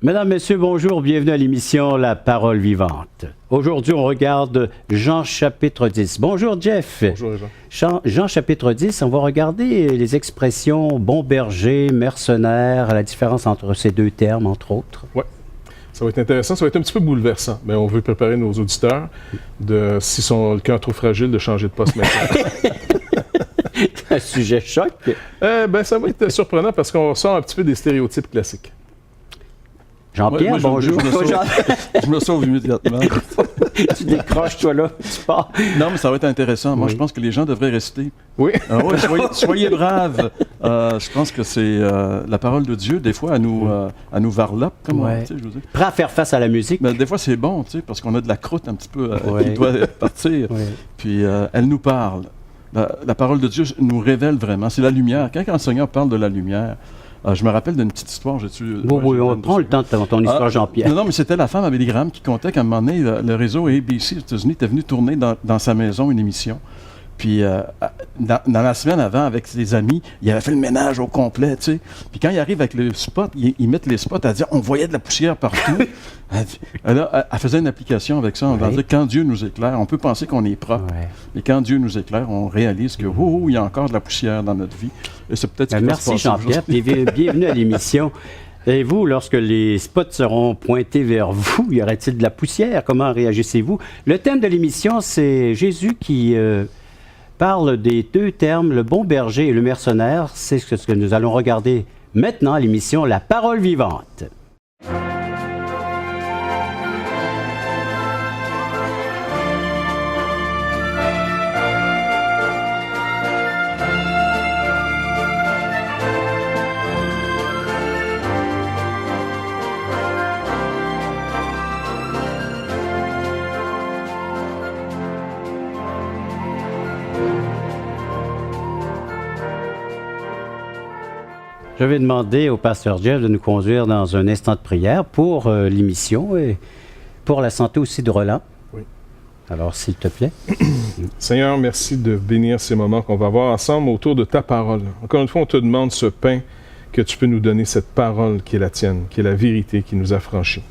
Mesdames, Messieurs, bonjour, bienvenue à l'émission La Parole vivante. Aujourd'hui, on regarde Jean chapitre 10. Bonjour Jeff. Bonjour Jean. Jean chapitre 10, on va regarder les expressions bon berger, mercenaire, la différence entre ces deux termes, entre autres. Oui, ça va être intéressant, ça va être un petit peu bouleversant, mais on veut préparer nos auditeurs de, s'ils sont le cœur trop fragile, de changer de poste maintenant. Un sujet choc. Ça va être surprenant parce qu'on sort un petit peu des stéréotypes classiques. Jean-Pierre, moi, bonjour. Je me sauve immédiatement. Tu décroches, toi, là, tu pars. Non, mais ça va être intéressant. Moi, Oui. je pense que les gens devraient rester. Oui. Oui, soyez braves. Je pense que c'est la parole de Dieu, des fois, à nous varlope, comme Ouais. tu sais, je veux dire. Prêt à faire face à la musique. Mais des fois, c'est bon, tu sais, parce qu'on a de la croûte un petit peu Ouais. qui doit partir. Oui. Puis, elle nous parle. La parole de Dieu nous révèle vraiment. C'est la lumière. Quand un Seigneur parle de la lumière, je me rappelle d'une petite histoire. Oui, on prend le temps de ton histoire, Jean-Pierre. Non, mais c'était la femme à Billy Graham qui contait qu'à un moment donné, le réseau ABC aux États-Unis était venu tourner dans sa maison une émission. Puis, dans la semaine avant, avec ses amis, il avait fait le ménage au complet, tu sais. Puis quand il arrive avec le spot, ils mettent les spots à dire « on voyait de la poussière partout ». Elle faisait une application avec ça. On va dire « quand Dieu nous éclaire, on peut penser qu'on est propre. Ouais. Mais quand Dieu nous éclaire, on réalise que il y a encore de la poussière dans notre vie. » Et c'est peut-être ce qui va se Merci passer Jean-Pierre, puis bienvenue à l'émission. Et vous, lorsque les spots seront pointés vers vous, y aura-t-il de la poussière? Comment réagissez-vous? Le thème de l'émission, c'est Jésus qui parle des deux termes, le bon berger et le mercenaire. C'est ce que nous allons regarder maintenant à l'émission La Parole vivante. Je vais demander au pasteur Jeff de nous conduire dans un instant de prière pour l'émission et pour la santé aussi de Roland. Oui. Alors, s'il te plaît. Seigneur, merci de bénir ces moments qu'on va avoir ensemble autour de ta parole. Encore une fois, on te demande ce pain que tu peux nous donner, cette parole qui est la tienne, qui est la vérité qui nous affranchit.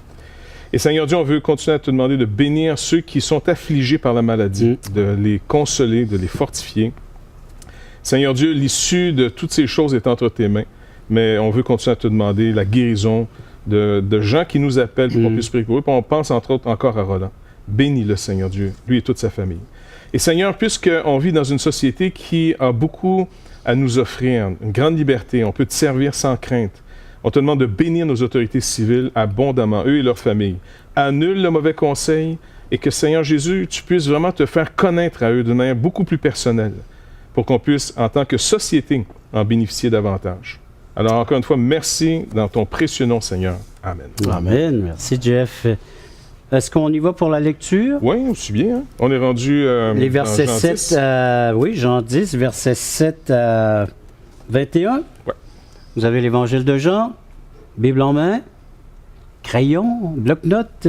Et Seigneur Dieu, on veut continuer à te demander de bénir ceux qui sont affligés par la maladie, de les consoler, de les fortifier. Seigneur Dieu, l'issue de toutes ces choses est entre tes mains, mais on veut continuer à te demander la guérison de gens qui nous appellent pour qu'on puisse prier pour eux. Puis on pense entre autres encore à Roland. Bénis-le, Seigneur Dieu, lui et toute sa famille. Et Seigneur, puisqu'on vit dans une société qui a beaucoup à nous offrir, une grande liberté, on peut te servir sans crainte. On te demande de bénir nos autorités civiles abondamment, eux et leurs familles. Annule le mauvais conseil et que, Seigneur Jésus, tu puisses vraiment te faire connaître à eux de manière beaucoup plus personnelle pour qu'on puisse, en tant que société, en bénéficier davantage. Alors, encore une fois, merci dans ton précieux nom, Seigneur. Amen. Amen. Merci, Jeff. Est-ce qu'on y va pour la lecture? Oui, aussi bien. Hein? On est rendu Les versets dans Jean 7 10. à... Oui, Jean 10, versets 7 à 21. Ouais. Vous avez l'Évangile de Jean, Bible en main, crayon, bloc-notes.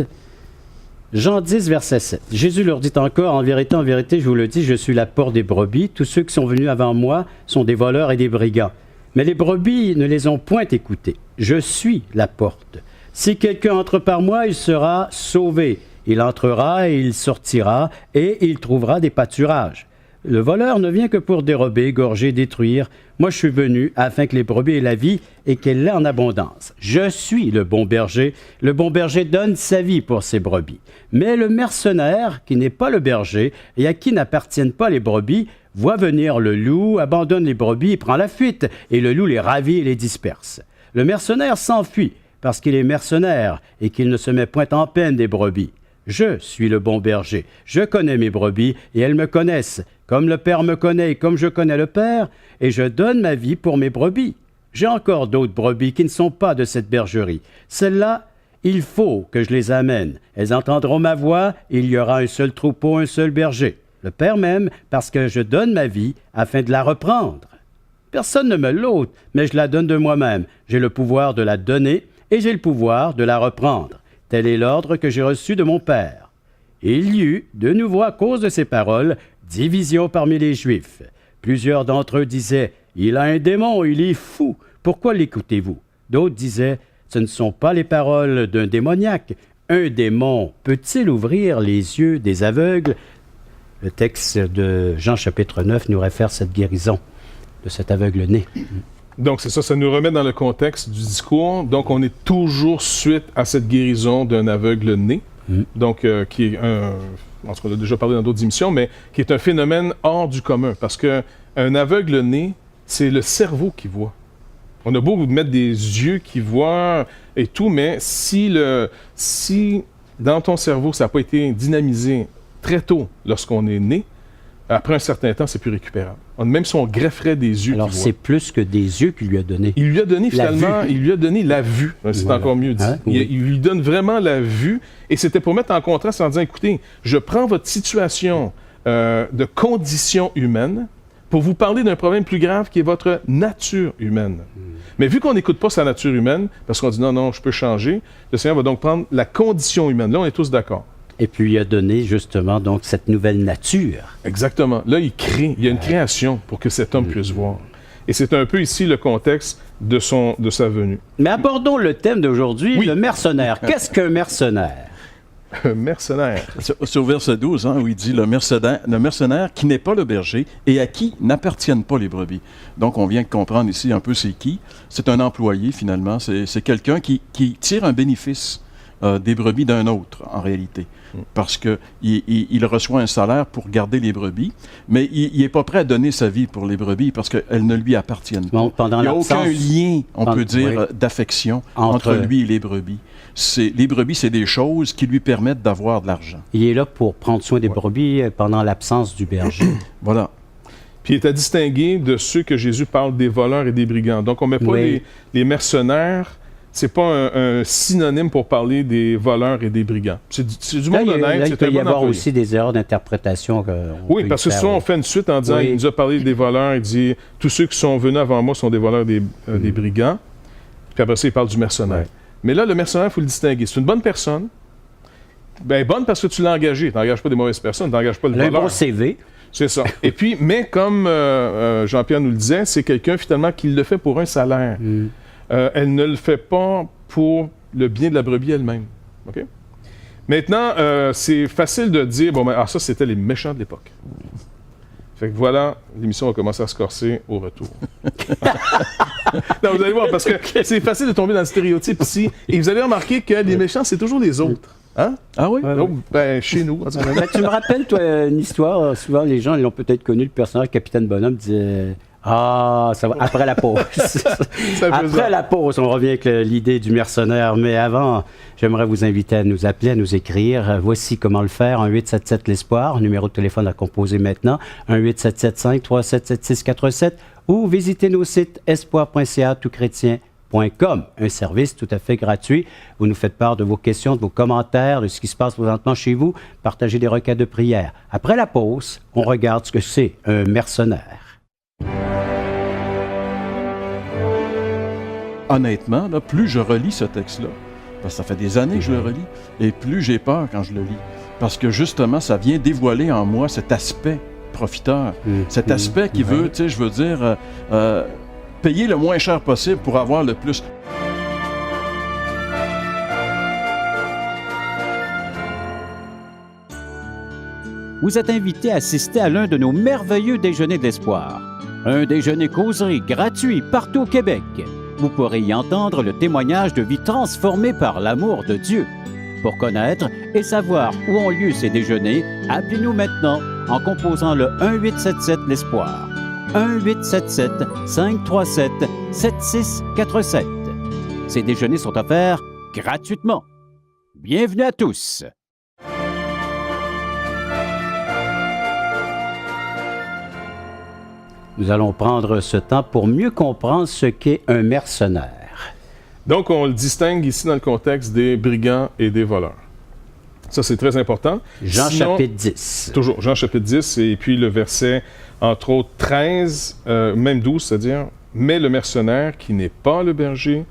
Jean 10, verset 7. Jésus leur dit encore, en vérité, je vous le dis, je suis la porte des brebis. Tous ceux qui sont venus avant moi sont des voleurs et des brigands. Mais les brebis ne les ont point écoutés. Je suis la porte. Si quelqu'un entre par moi, il sera sauvé. Il entrera et il sortira et il trouvera des pâturages. Le voleur ne vient que pour dérober, égorger, détruire. Moi, je suis venu afin que les brebis aient la vie et qu'elle l'ait en abondance. Je suis le bon berger. Le bon berger donne sa vie pour ses brebis. Mais le mercenaire, qui n'est pas le berger et à qui n'appartiennent pas les brebis, voit venir le loup, abandonne les brebis et prend la fuite, et le loup les ravit et les disperse. Le mercenaire s'enfuit parce qu'il est mercenaire et qu'il ne se met point en peine des brebis. Je suis le bon berger. Je connais mes brebis et elles me connaissent, comme le Père me connaît et comme je connais le Père, et je donne ma vie pour mes brebis. J'ai encore d'autres brebis qui ne sont pas de cette bergerie. Celles-là, il faut que je les amène. Elles entendront ma voix et il y aura un seul troupeau, un seul berger. Le Père m'aime parce que je donne ma vie afin de la reprendre. Personne ne me l'ôte, mais je la donne de moi-même. J'ai le pouvoir de la donner et j'ai le pouvoir de la reprendre. Tel est l'ordre que j'ai reçu de mon Père. Et il y eut, de nouveau à cause de ces paroles, division parmi les Juifs. Plusieurs d'entre eux disaient « Il a un démon, il est fou. Pourquoi l'écoutez-vous » D'autres disaient Ce ne sont pas les paroles d'un démoniaque. Un démon peut-il ouvrir les yeux des aveugles? Le texte de Jean chapitre 9 nous réfère cette guérison de cet aveugle-né. Donc, c'est ça, ça nous remet dans le contexte du discours. Donc, on est toujours suite à cette guérison d'un aveugle-né. Donc, qui est en tout cas, on a déjà parlé dans d'autres émissions, mais qui est un phénomène hors du commun. Parce qu'un aveugle-né, c'est le cerveau qui voit. On a beau mettre des yeux qui voient et tout, mais si dans ton cerveau, ça n'a pas été dynamisé très tôt lorsqu'on est né, après un certain temps, c'est plus récupérable. Même si on grefferait des yeux Alors, qui voient. c'est plus que des yeux qu'il lui a donné. Il lui a donné finalement, vue. il lui a donné la vue. C'est Voilà. encore mieux dit. Hein? Oui. Il lui donne vraiment la vue. Et c'était pour mettre en contraste en disant, écoutez, je prends votre situation de condition humaine pour vous parler d'un problème plus grave qui est votre nature humaine. Mais vu qu'on n'écoute pas sa nature humaine, parce qu'on dit non, je peux changer, le Seigneur va donc prendre la condition humaine. Là, on est tous d'accord. Et puis, il a donné justement donc cette nouvelle nature. Exactement. Là, il crée. Il y a une création pour que cet homme puisse voir. Et c'est un peu ici le contexte de sa venue. Mais abordons le thème d'aujourd'hui, Oui. le mercenaire. Qu'est-ce qu'un mercenaire? Un mercenaire. Sur verset 12, où il dit le mercenaire qui n'est pas le berger et à qui n'appartiennent pas les brebis. Donc, on vient de comprendre ici un peu c'est qui. C'est un employé, finalement. C'est quelqu'un qui tire un bénéfice des brebis d'un autre, en réalité. Parce qu'il reçoit un salaire pour garder les brebis, mais il n'est pas prêt à donner sa vie pour les brebis parce qu'elles ne lui appartiennent pas. Bon, pendant Il n'y a l'absence- aucun lien, on peut dire, oui. d'affection Entre- entre lui et les brebis. Les brebis, c'est des choses qui lui permettent d'avoir de l'argent. Il est là pour prendre soin des brebis pendant l'absence du berger. Voilà. Puis il est à distinguer de ceux que Jésus parle des voleurs et des brigands. Donc, on ne met pas Oui. les mercenaires, c'est pas un synonyme pour parler des voleurs et des brigands. C'est du Là, monde honnête, il c'est peut un y bon avoir employé. aussi des erreurs d'interprétation. Oui, parce que souvent on fait une suite en disant, Oui. il nous a parlé des voleurs, il dit, tous ceux qui sont venus avant moi sont des voleurs, des brigands. Puis après ça, il parle du mercenaire. Ouais. Mais là, le mercenaire, il faut le distinguer. C'est une bonne personne. Ben, bonne parce que tu l'as engagé. Tu n'engages pas des mauvaises personnes, tu n'engages pas le Un voleur. bon CV. C'est ça. Et puis, mais comme Jean-Pierre nous le disait, c'est quelqu'un finalement qui le fait pour un salaire. Elle ne le fait pas pour le bien de la brebis elle-même. OK? Maintenant, c'est facile de dire, bon, ben, ça, c'était les méchants de l'époque. Fait que voilà, l'émission va commencer à se corser au retour. Non, vous allez voir, parce que c'est facile de tomber dans le stéréotype ici. Et vous allez remarquer que les méchants, c'est toujours les autres. Hein? Ah oui? Ouais, Donc, ben, chez nous. en tout cas. Ben, tu me rappelles, toi, une histoire, souvent les gens l'ont peut-être connu, le personnage Capitaine Bonhomme disait « Ah, ça va, après la pause. » Après la pause, on revient avec l'idée du mercenaire. Mais avant, j'aimerais vous inviter à nous appeler, à nous écrire. Voici comment le faire. 1-877-l'Espoir, numéro de téléphone à composer maintenant. 1-877-537-7647 ou visitez nos sites espoir.ca toutchrétien.com. Un service tout à fait gratuit. Vous nous faites part de vos questions, de vos commentaires, de ce qui se passe présentement chez vous. Partagez des requêtes de prière. Après la pause, on regarde ce que c'est un mercenaire. Honnêtement, là, plus je relis ce texte-là, parce que ça fait des années que je le relis, et plus j'ai peur quand je le lis. Parce que justement, ça vient dévoiler en moi cet aspect profiteur, cet aspect qui veut, tu sais, je veux dire, payer le moins cher possible pour avoir le plus. Vous êtes invité à assister à l'un de nos merveilleux déjeuners d'espoir. Un déjeuner causerie gratuit partout au Québec. Vous pourrez y entendre le témoignage de vie transformée par l'amour de Dieu. Pour connaître et savoir où ont lieu ces déjeuners, appelez-nous maintenant en composant le 1-877-l'Espoir. 1-877-537-7647. Ces déjeuners sont offerts gratuitement. Bienvenue à tous! Nous allons prendre ce temps pour mieux comprendre ce qu'est un mercenaire. Donc, on le distingue ici dans le contexte des brigands et des voleurs. Ça, c'est très important. Jean Sinon, chapitre 10. Toujours, Jean chapitre 10, et puis le verset, entre autres, 13, même 12, c'est-à-dire, « Mais le mercenaire qui n'est pas le berger,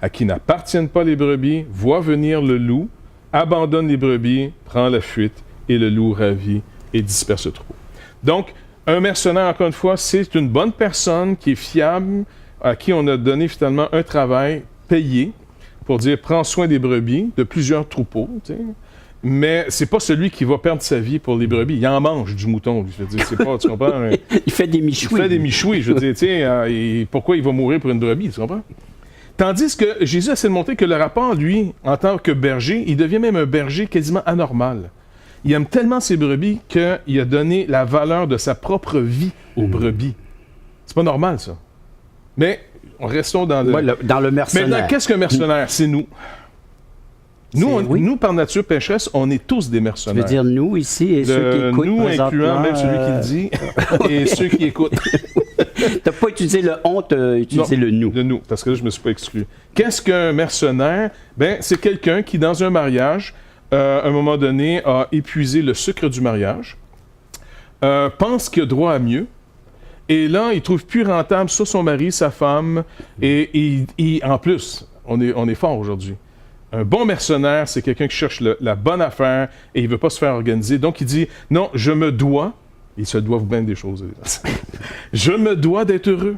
à qui n'appartiennent pas les brebis, voit venir le loup, abandonne les brebis, prend la fuite, et le loup ravit et disperse le troupeau. » Donc, un mercenaire, encore une fois, c'est une bonne personne qui est fiable, à qui on a donné finalement un travail payé pour dire prends soin des brebis, de plusieurs troupeaux, tu sais. Mais c'est pas celui qui va perdre sa vie pour les brebis. Il en mange du mouton, lui. Je veux dire, c'est pas, tu comprends? Il fait des michouis. Il fait des michouis, je veux dire, tu sais, et pourquoi il va mourir pour une brebis, tu comprends? Tandis que Jésus essaie de montrer que le rapport, lui, en tant que berger, il devient même un berger quasiment anormal. Il aime tellement ses brebis qu'il a donné la valeur de sa propre vie aux brebis. C'est pas normal, ça. Mais, restons dans le... Ouais, dans le mercenaire. Maintenant, qu'est-ce qu'un mercenaire? C'est nous. Oui. Nous, par nature pécheresse, on est tous des Tu mercenaires. veux dire nous ici et ceux qui écoutent nous, incluant même celui qui le dit, et ceux qui écoutent. T'as pas utilisé le on, t'as utilisé le nous. Le nous, parce que là, je me suis pas exclu. Qu'est-ce qu'un mercenaire? Ben, c'est quelqu'un qui, dans un mariage, à un moment donné, a épuisé le sucre du mariage, pense qu'il a droit à mieux, et là, il trouve plus rentable soit son mari, sa femme, et en plus, on est fort aujourd'hui. Un bon mercenaire, c'est quelqu'un qui cherche la bonne affaire et il ne veut pas se faire organiser. Donc, il dit, non, je me dois, il se doit bien des choses. Je me dois d'être heureux.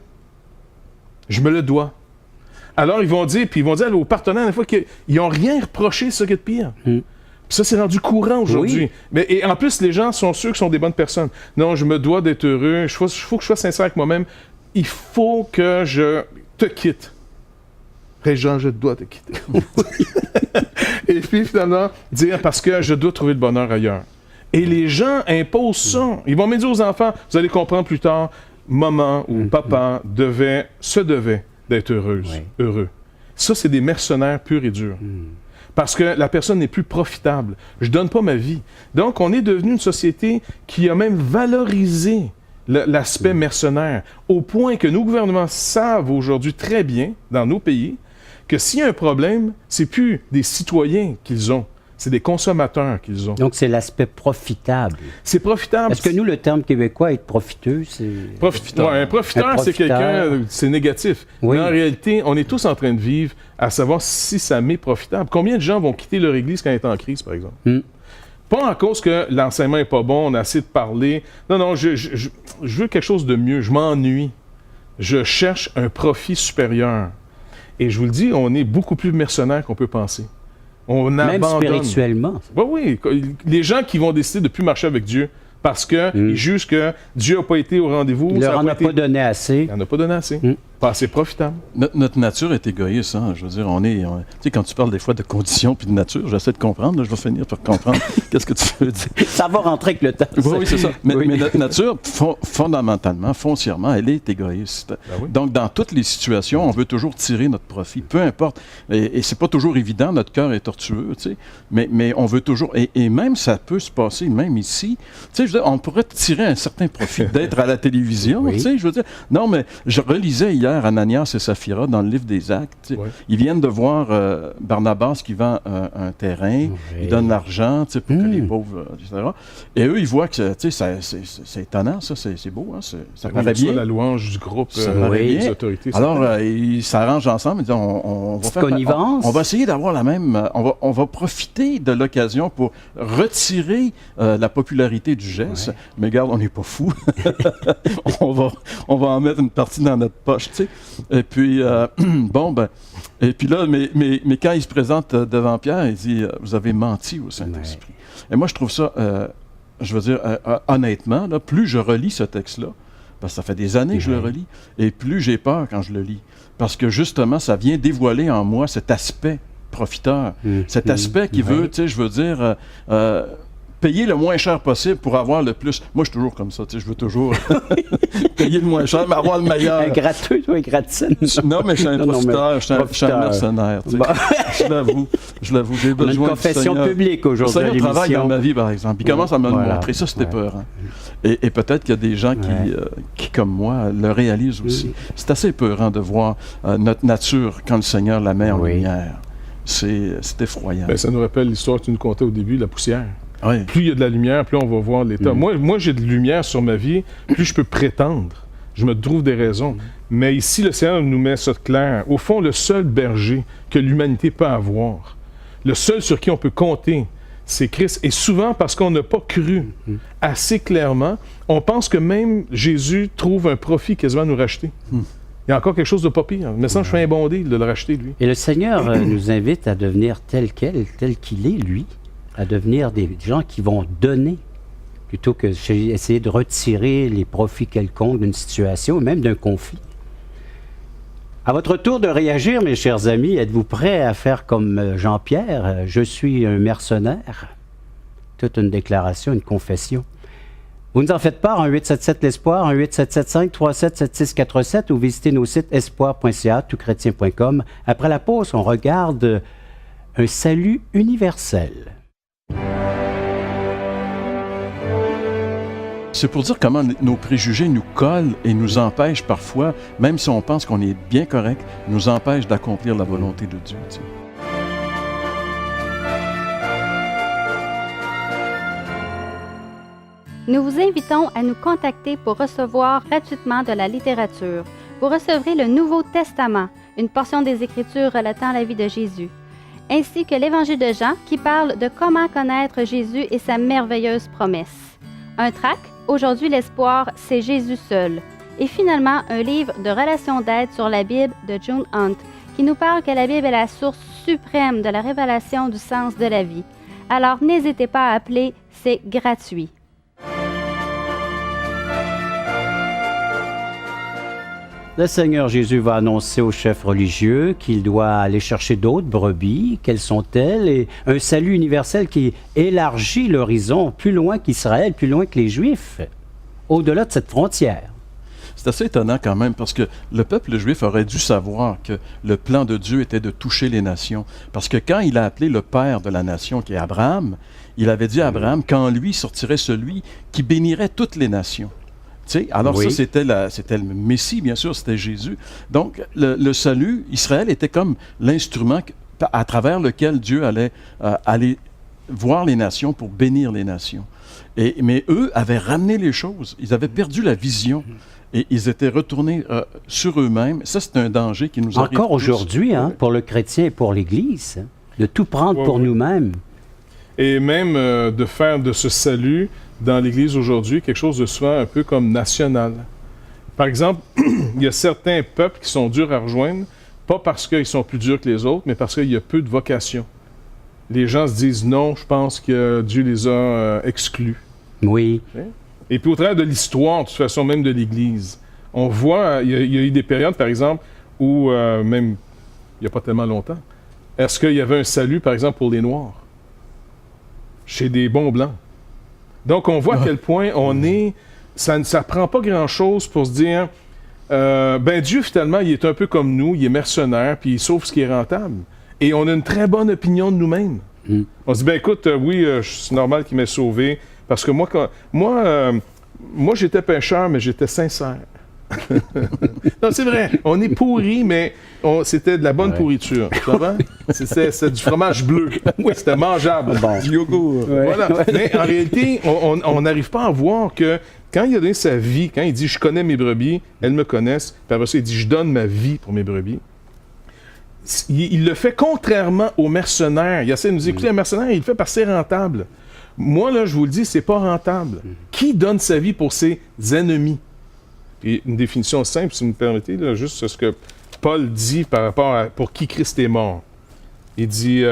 Je me le dois. Alors, ils vont dire aux partenaires, des fois, qu'ils n'ont rien reproché, ce qui est de pire. Puis ça, c'est rendu courant aujourd'hui. Oui. Et en plus, les gens sont sûrs qu'ils sont des bonnes personnes. Non, je me dois d'être heureux. Il faut que je sois sincère avec moi-même. Il faut que je te quitte. Régent, je dois te quitter. Et puis, finalement, dire parce que je dois trouver le bonheur ailleurs. Et les gens imposent ça. Ils vont même dire aux enfants, vous allez comprendre plus tard, maman ou papa se devait d'être heureux. Ça, c'est des mercenaires purs et durs. Parce que la personne n'est plus profitable. Je donne pas ma vie. Donc, on est devenu une société qui a même valorisé l'aspect mercenaire, au point que nos gouvernements savent aujourd'hui très bien, dans nos pays, que s'il y a un problème, c'est plus des citoyens qu'ils ont, c'est des consommateurs qu'ils ont. Donc, c'est l'aspect profitable. C'est profitable. Est-ce que nous, le terme québécois, être profiteux, c'est... Profiteur. Ouais, un profiteur, c'est quelqu'un, c'est négatif. Oui. Mais en réalité, on est tous en train de vivre à savoir si ça m'est profitable. Combien de gens vont quitter leur église quand elle est en crise, par exemple? Pas en cause que l'enseignement n'est pas bon, on a assez de parler. Non, je veux quelque chose de mieux. Je m'ennuie. Je cherche un profit supérieur. Et je vous le dis, on est beaucoup plus mercenaires qu'on peut penser. On même abandonne. spirituellement. Oui. Les gens qui vont décider de ne plus marcher avec Dieu parce qu'ils jugent que Dieu n'a pas été au rendez-vous. Il leur en a pas donné assez. Il n'en a pas donné assez. Pas assez profitable. Notre nature est égoïste, hein? Je veux dire, tu sais, quand tu parles des fois de conditions puis de nature, j'essaie de comprendre, là, je vais finir par comprendre qu'est-ce que tu veux dire. Ça va rentrer avec le temps. Oui, c'est ça. Mais notre nature, fondamentalement, foncièrement, elle est égoïste. Oui. Donc, dans toutes les situations, on veut toujours tirer notre profit, peu importe. Et c'est pas toujours évident, notre cœur est tortueux, tu sais, mais on veut toujours... Et même, ça peut se passer, même ici, tu sais, je veux dire, on pourrait tirer un certain profit d'être à la télévision, tu sais, je veux dire. Non, mais je relisais hier Ananias et Saphira dans le livre des Actes. Ils viennent de voir Barnabas qui vend un terrain, il donne l'argent pour que les pauvres, etc. Et eux, ils voient que c'est étonnant, ça, c'est beau, hein, ça paraît bien. La louange du groupe, des autorités. Alors, ils s'arrangent ensemble, ils disent, on va faire connivence. On va essayer d'avoir la même... On va profiter de l'occasion pour retirer la popularité du geste. Mais regarde, on n'est pas fous. on va en mettre une partie dans notre poche, tu sais. Et puis, et puis là, mais quand il se présente devant Pierre, il dit, vous avez menti au Saint-Esprit. Et moi, je trouve ça, je veux dire, honnêtement, là, plus je relis ce texte-là, parce que ça fait des années que je le relis, et plus j'ai peur quand je le lis. Parce que justement, ça vient dévoiler en moi cet aspect profiteur, cet aspect qui veut, tu sais, je veux dire... payer le moins cher possible pour avoir le plus. Moi, je suis toujours comme ça, tu sais, je veux toujours payer le moins cher, mais avoir le meilleur. Gratuit, toi, gratis. Non, mais je suis un profiteur, je suis un mercenaire, tu sais. Bah. Je l'avoue, j'ai besoin une confession publique aujourd'hui. Le Seigneur travaille dans ma vie, par exemple. Il commence à me le montrer. Ça, c'était peurant. Et peut-être qu'il y a des gens qui, comme moi, le réalisent aussi. C'est assez peurant de voir notre nature quand le Seigneur la met en lumière. C'est effroyant. Ben, ça nous rappelle l'histoire que tu nous contais au début, la poussière. Oui. Plus il y a de la lumière, plus on va voir l'état. Moi, j'ai de lumière sur ma vie, plus je peux prétendre. Je me trouve des raisons. Mais ici, le Seigneur nous met ça clair. Au fond, le seul berger que l'humanité peut avoir, le seul sur qui on peut compter, c'est Christ. Et souvent, parce qu'on n'a pas cru assez clairement, on pense que même Jésus trouve un profit quasiment à nous racheter. Il y a encore quelque chose de pas pire. Mais ça, je fais un bon deal de le racheter, lui. Et le Seigneur nous invite à devenir tel qu'il est, lui, à devenir des gens qui vont donner, plutôt que essayer de retirer les profits quelconques d'une situation, ou même d'un conflit. À votre tour de réagir, mes chers amis, êtes-vous prêts à faire comme Jean-Pierre? Je suis un mercenaire. Toute une déclaration, une confession. Vous nous en faites part, en 877-l'Espoir, en 877-537-7647 ou visitez nos sites espoir.ca, toutchrétien.com. Après la pause, on regarde un salut universel. C'est pour dire comment nos préjugés nous collent et nous empêchent parfois, même si on pense qu'on est bien correct, nous empêchent d'accomplir la volonté de Dieu. Tu sais. Nous vous invitons à nous contacter pour recevoir gratuitement de la littérature. Vous recevrez le Nouveau Testament, une portion des Écritures relatant la vie de Jésus, ainsi que l'Évangile de Jean qui parle de comment connaître Jésus et sa merveilleuse promesse. Un tract, Aujourd'hui l'espoir, c'est Jésus seul. Et finalement, un livre de relations d'aide sur la Bible de June Hunt qui nous parle que la Bible est la source suprême de la révélation du sens de la vie. Alors n'hésitez pas à appeler, c'est gratuit. Le Seigneur Jésus va annoncer aux chefs religieux qu'il doit aller chercher d'autres brebis. Quelles sont-elles? Et un salut universel qui élargit l'horizon plus loin qu'Israël, plus loin que les Juifs, au-delà de cette frontière. C'est assez étonnant quand même, parce que le peuple juif aurait dû savoir que le plan de Dieu était de toucher les nations. Parce que quand il a appelé le père de la nation, qui est Abraham, il avait dit à Abraham qu'en lui sortirait celui qui bénirait toutes les nations. Alors oui. Ça, c'était le Messie, bien sûr, c'était Jésus. Donc, le salut, Israël était comme l'instrument à travers lequel Dieu allait aller voir les nations pour bénir les nations. Mais eux avaient ramené les choses. Ils avaient perdu la vision et ils étaient retournés sur eux-mêmes. Ça, c'est un danger qui nous arrive encore aujourd'hui, hein, pour le chrétien et pour l'Église, de tout prendre pour nous-mêmes. Et même de faire de ce salut dans l'Église aujourd'hui quelque chose de souvent un peu comme national. Par exemple, il y a certains peuples qui sont durs à rejoindre, pas parce qu'ils sont plus durs que les autres, mais parce qu'il y a peu de vocation. Les gens se disent non, je pense que Dieu les a exclus. Oui. Et puis au travers de l'histoire, de toute façon, même de l'Église, on voit, il y a eu des périodes, par exemple, où, même il n'y a pas tellement longtemps, est-ce qu'il y avait un salut, par exemple, pour les Noirs? Chez des bons Blancs. Donc, on voit à quel point on est... Ça ne prend pas grand-chose pour se dire, Dieu, finalement, il est un peu comme nous, il est mercenaire, puis il sauve ce qui est rentable. Et on a une très bonne opinion de nous-mêmes. On se dit, écoute, oui, c'est normal qu'il m'ait sauvé, parce que moi, j'étais pécheur, mais j'étais sincère. Non, c'est vrai, on est pourri, mais c'était de la bonne pourriture. Tu vois? C'était du fromage bleu. C'était mangeable. Du yogourt. Voilà. Mais en réalité, on n'arrive pas à voir que quand il a donné sa vie, quand il dit « Je connais mes brebis, elles me connaissent », puis après ça, il dit « Je donne ma vie pour mes brebis », il le fait contrairement aux mercenaires. Il essaie de nous dire « Écoutez, un mercenaire, il le fait parce que c'est rentable. » Moi, là, je vous le dis, c'est pas rentable. Qui donne sa vie pour ses ennemis? Et une définition simple, si vous me permettez, là, juste ce que Paul dit par rapport à pour qui Christ est mort. Il dit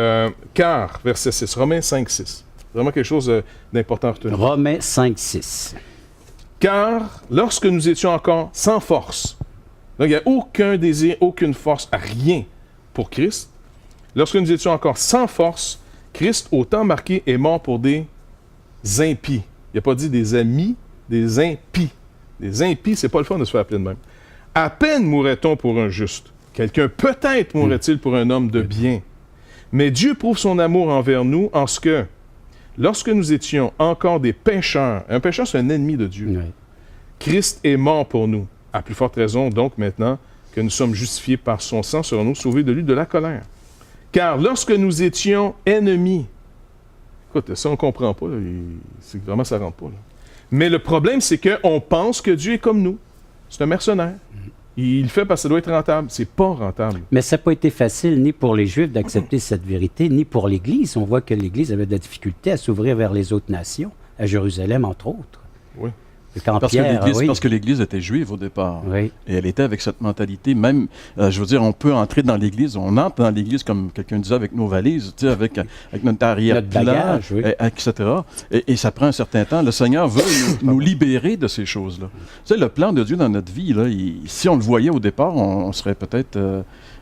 car, verset 6, Romains 5, 6. Vraiment quelque chose d'important à retenir. Romains 5, 6. Car lorsque nous étions encore sans force, donc il n'y a aucun désir, aucune force, rien pour Christ. Lorsque nous étions encore sans force, Christ, au temps marqué, est mort pour des impies. Il n'a pas dit des amis, des impies. Les impies, c'est pas le fun de se faire appeler de même. À peine mourrait-on pour un juste. Quelqu'un peut-être mourrait-il pour un homme de bien. Mais Dieu prouve son amour envers nous en ce que, lorsque nous étions encore des pécheurs, un pécheur c'est un ennemi de Dieu, Christ est mort pour nous. À plus forte raison, donc, maintenant, que nous sommes justifiés par son sang sur nous, sauvés de lui de la colère. Car lorsque nous étions ennemis, écoute, ça on ne comprend pas, là, c'est vraiment ça ne rentre pas, là. Mais le problème, c'est qu'on pense que Dieu est comme nous. C'est un mercenaire. Il le fait parce que ça doit être rentable. C'est pas rentable. Mais ça n'a pas été facile ni pour les Juifs d'accepter cette vérité, ni pour l'Église. On voit que l'Église avait de la difficulté à s'ouvrir vers les autres nations, à Jérusalem, entre autres. Oui. Quand Parce Pierre, que l'Église était juive au départ. Oui. Et elle était avec cette mentalité. Même, je veux dire, on peut entrer dans l'Église, on entre dans l'Église, comme quelqu'un disait, avec nos valises, tu sais, avec notre arrière-plan, bagage, oui. etc. Et ça prend un certain temps. Le Seigneur veut nous libérer de ces choses-là. Tu sais, le plan de Dieu dans notre vie, là, si on le voyait au départ, on serait peut-être...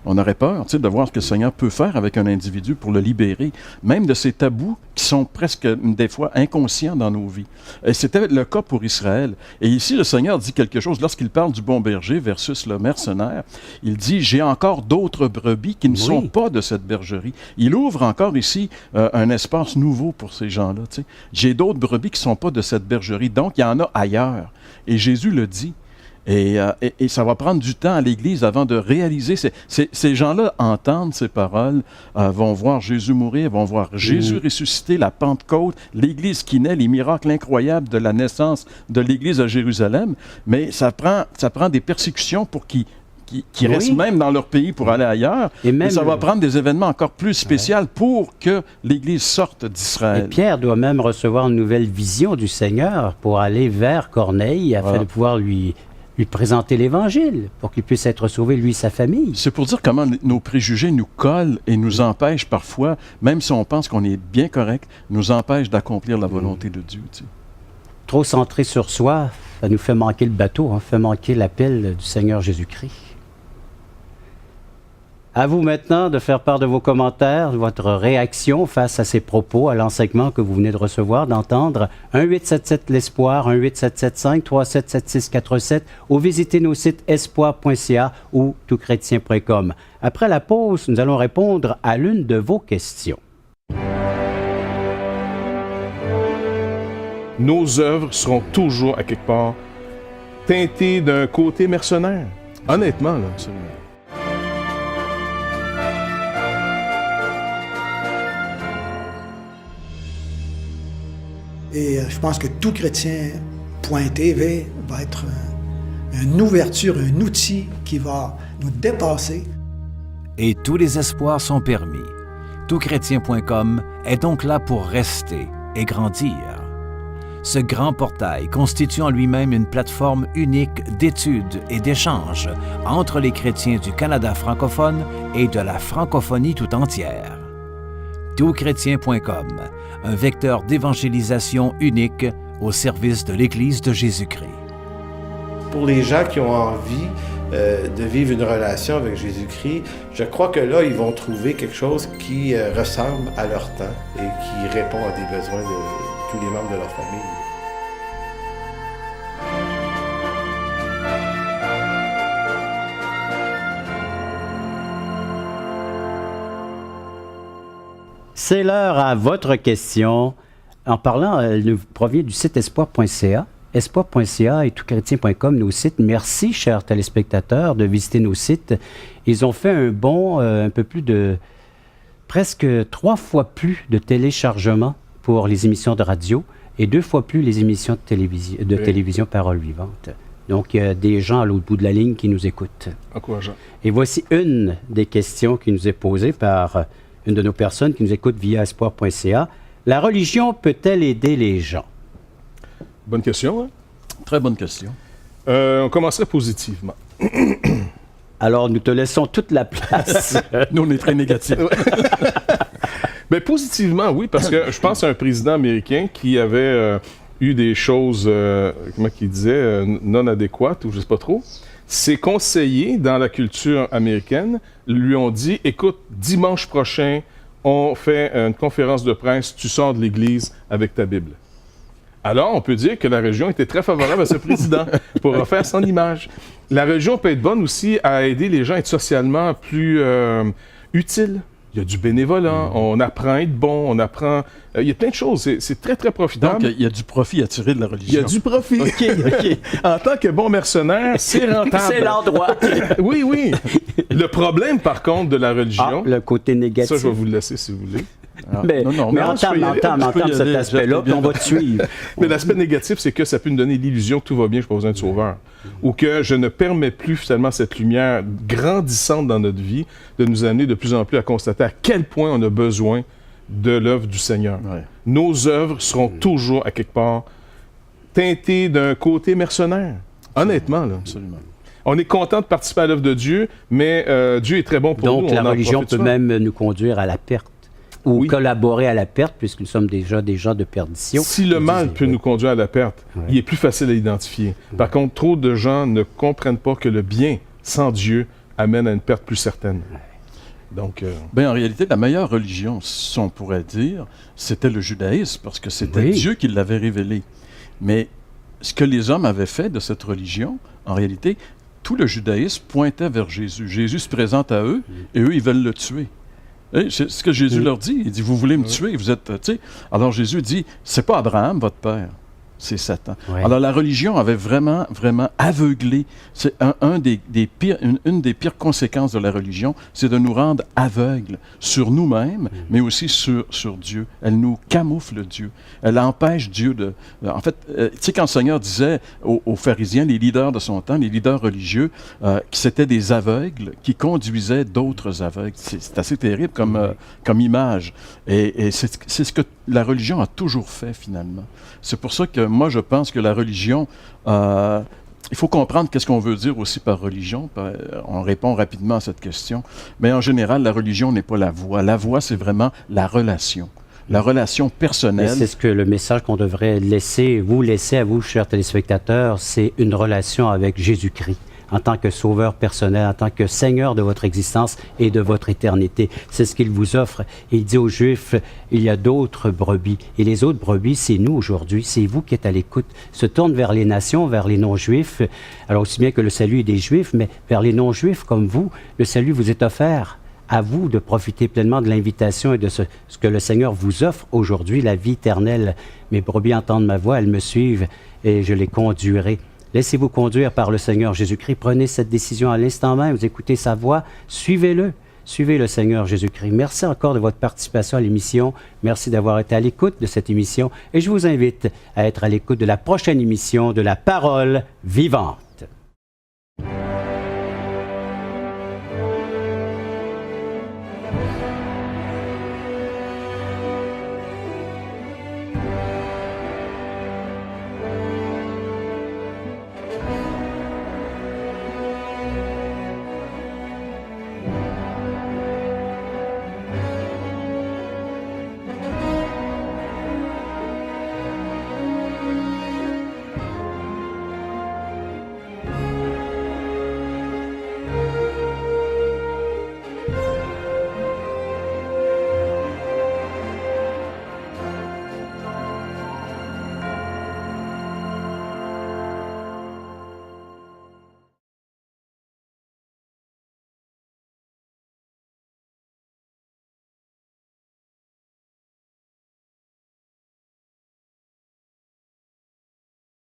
on aurait peur, tu sais, de voir ce que le Seigneur peut faire avec un individu pour le libérer, même de ces tabous qui sont presque, des fois, inconscients dans nos vies. Et c'était le cas pour Israël. Et ici, le Seigneur dit quelque chose, lorsqu'il parle du bon berger versus le mercenaire, il dit « J'ai encore d'autres brebis qui ne sont pas de cette bergerie. » Il ouvre encore ici un espace nouveau pour ces gens-là, tu sais. « J'ai d'autres brebis qui ne sont pas de cette bergerie. » Donc, il y en a ailleurs. Et Jésus le dit. Et ça va prendre du temps à l'Église avant de réaliser. Ces gens-là entendent ces paroles, vont voir Jésus mourir, vont voir Jésus ressusciter, la Pentecôte, l'Église qui naît, les miracles incroyables de la naissance de l'Église à Jérusalem. Mais ça prend des persécutions pour qu'ils restent même dans leur pays pour aller ailleurs. Et ça va prendre des événements encore plus spéciaux pour que l'Église sorte d'Israël. Et Pierre doit même recevoir une nouvelle vision du Seigneur pour aller vers Corneille afin de pouvoir lui présenter l'Évangile pour qu'il puisse être sauvé, lui et sa famille. C'est pour dire comment nos préjugés nous collent et nous empêchent parfois, même si on pense qu'on est bien correct, nous empêchent d'accomplir la volonté de Dieu. Tu sais. Trop centré sur soi, ça nous fait manquer le bateau, fait manquer l'appel du Seigneur Jésus-Christ. À vous maintenant de faire part de vos commentaires, de votre réaction face à ces propos, à l'enseignement que vous venez de recevoir, d'entendre. 1-877-L'Espoir, 1-877-537-7647 ou visitez nos sites espoir.ca ou toutchrétien.com. Après la pause, nous allons répondre à l'une de vos questions. Nos œuvres seront toujours, à quelque part, teintées d'un côté mercenaire. Honnêtement, là. Absolument. Et je pense que toutchrétien.tv va être une ouverture, un outil qui va nous dépasser. Et tous les espoirs sont permis. Toutchrétien.com est donc là pour rester et grandir. Ce grand portail constitue en lui-même une plateforme unique d'études et d'échanges entre les chrétiens du Canada francophone et de la francophonie tout entière. Toutchrétien.com, un vecteur d'évangélisation unique au service de l'Église de Jésus-Christ. Pour les gens qui ont envie de vivre une relation avec Jésus-Christ, je crois que là, ils vont trouver quelque chose qui ressemble à leur temps et qui répond à des besoins de tous les membres de leur famille. C'est l'heure à votre question. En parlant, elle nous provient du site espoir.ca. Espoir.ca et toutchrétien.com, nos sites. Merci, chers téléspectateurs, de visiter nos sites. Ils ont fait un bond, un peu plus de... presque 3 fois plus de téléchargements pour les émissions de radio et 2 fois plus les émissions de télévision Parole Vivante. Donc, il y a des gens à l'autre bout de la ligne qui nous écoutent. Encourageant. Et voici une des questions qui nous est posée par une de nos personnes qui nous écoute via espoir.ca. La religion peut-elle aider les gens? Bonne question, hein? Très bonne question. On commencerait positivement. Alors, nous te laissons toute la place. Nous, on est très négatifs. Bien, positivement, oui, parce que je pense à un président américain qui avait eu des choses, comment qu'il disait, non adéquates, ou je ne sais pas trop. Ses conseillers dans la culture américaine lui ont dit, écoute, dimanche prochain, on fait une conférence de presse, tu sors de l'église avec ta Bible. Alors, on peut dire que la religion était très favorable à ce président pour refaire son image. La religion peut être bonne aussi à aider les gens à être socialement plus utiles. Il y a du bénévolat, on apprend à être bon, on apprend... il y a plein de choses, c'est très, très profitable. Donc, il y a du profit à tirer de la religion. Il y a du profit. OK. En tant que bon mercenaire, c'est rentable. C'est l'endroit. Oui, oui. Le problème, par contre, de la religion... le côté négatif. Ça, je vais vous le laisser, si vous voulez. Mais entame cet aspect-là, puis on va te suivre. Mais l'aspect négatif, c'est que ça peut nous donner l'illusion que tout va bien, je n'ai pas besoin de sauveur. Ou que je ne permets plus finalement cette lumière grandissante dans notre vie de nous amener de plus en plus à constater à quel point on a besoin de l'œuvre du Seigneur. Ouais. Nos œuvres seront toujours, à quelque part, teinté d'un côté mercenaire. Honnêtement, là. Absolument. On est content de participer à l'œuvre de Dieu, mais Dieu est très bon pour nous. Donc, la on en religion profite peut souvent. même nous conduire à la perte ou Oui. collaborer à la perte, puisque nous sommes déjà des gens de perdition. Si le Vous mal disiez, peut oui. nous conduire à la perte, Ouais. il est plus facile à identifier. Par contre, trop de gens ne comprennent pas que le bien sans Dieu amène à une perte plus certaine. Donc, Ben, en réalité, la meilleure religion, si on pourrait dire, c'était le judaïsme, parce que c'était Oui. Dieu qui l'avait révélé. Mais ce que les hommes avaient fait de cette religion, en réalité, tout le judaïsme pointait vers Jésus. Jésus se présente à eux, et eux, ils veulent le tuer. Et c'est ce que Jésus leur dit. Il dit, vous voulez me tuer, vous êtes... tu sais. Alors Jésus dit, c'est pas Abraham, votre père, c'est Satan. Ouais. Alors la religion avait vraiment, vraiment aveuglé. C'est une des pires conséquences de la religion, c'est de nous rendre aveugles sur nous-mêmes, mais aussi sur Dieu. Elle nous camoufle Dieu. Elle empêche Dieu de... En fait, tu sais, quand le Seigneur disait aux pharisiens, les leaders de son temps, les leaders religieux, que c'était des aveugles qui conduisaient d'autres aveugles. C'est assez terrible comme image. Et c'est ce que la religion a toujours fait, finalement. C'est pour ça que moi, je pense que la religion... il faut comprendre qu'est-ce qu'on veut dire aussi par religion. On répond rapidement à cette question. Mais en général, la religion n'est pas la voie. La voie, c'est vraiment la relation. La relation Mais personnelle. c'est ce que le message qu'on devrait laisser à vous, chers téléspectateurs, c'est une relation avec Jésus-Christ en tant que sauveur personnel, en tant que Seigneur de votre existence et de votre éternité. C'est ce qu'il vous offre. Il dit aux Juifs, il y a d'autres brebis. Et les autres brebis, c'est nous aujourd'hui. C'est vous qui êtes à l'écoute. Se tourne vers les nations, vers les non-juifs. Alors aussi bien que le salut est des Juifs, mais vers les non-juifs comme vous, le salut vous est offert. À vous de profiter pleinement de l'invitation et de ce que le Seigneur vous offre aujourd'hui, la vie éternelle. Mes brebis entendent ma voix, elles me suivent et je les conduirai. Laissez-vous conduire par le Seigneur Jésus-Christ. Prenez cette décision à l'instant même. Vous écoutez sa voix. Suivez-le. Suivez le Seigneur Jésus-Christ. Merci encore de votre participation à l'émission. Merci d'avoir été à l'écoute de cette émission. Et je vous invite à être à l'écoute de la prochaine émission de La Parole vivante.